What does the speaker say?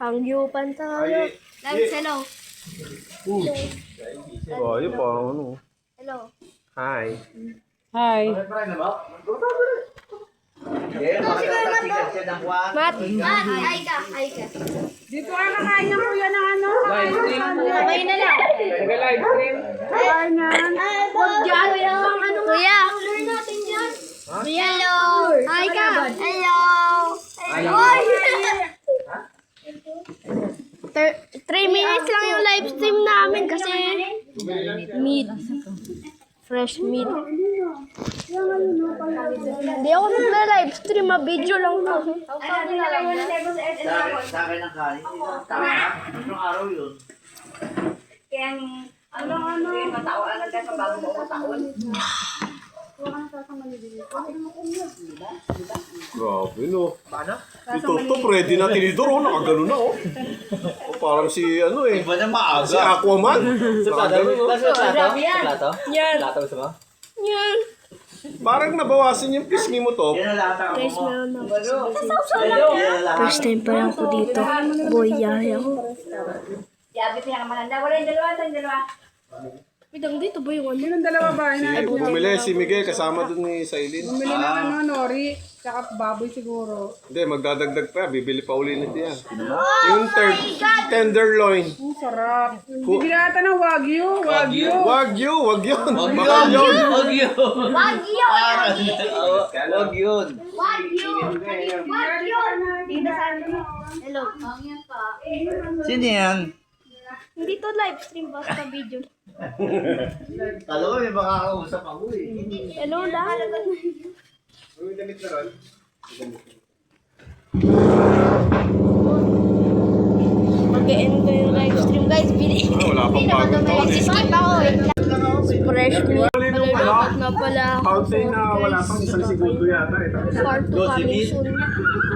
Pangyupan tayo. Guys, hello. Oh, yun parang ano. Hello. Hi. Hi. Mat. Ay ka. Dito ka nakain niya kuya ng ano? Sabay na lang. Nag-live stream. Kain yan. Huwag dyan. Kuya. Kuya. Hello. Hi ka. Hello. Hello. 3 minutes lang yung live stream namin kasi meat. Fresh meat. Hindi ako nagla-live stream, video lang to. Sa akin ang kanin. Anong araw yun? Kaya ano, matawa lang ka sa bago mo taon. Grabe no. Ito ready na tinidor oh. Nakagano na oh. Oh, parang si ano eh. Iba na maaga. Si Aquaman. Nakagano no. Plato? Yan. Plato gusto mo? Yan. Parang nabawasan yung pisngi mo to. Yan ang lahat Guys, mo. meron na. Yan ang lahat. First time pa lang ako dito. Boy, yaya ko. Yabi siya naman handa. Wala yung dalawa. Bidang dito ba yung ano? Yung dalawa ba? Bumili si Miguel kasama dun ni Sailin. Bumili ng ano, nori, tsaka baboy siguro. Hindi, magdadagdag pa. Bibili pa uli nito yan. Yung tenderloin. Ang sarap. Bibili ata ng wagyu. Wag yun. Wag yun. Wag yun. Baka yun. Wag yun. Wagyo. Wag yun. Hello. Sino yan? Hindi to live stream, basta video. Alam mo, may makakausap ako eh. Hello lahat. Mag-e-end ko yung live stream guys. Wala pang bagong taon eh. Skip ako. Fresh meat. Malulunod na pala ako. Fountain na wala pang isang segundo yata. Part 2 coming soon.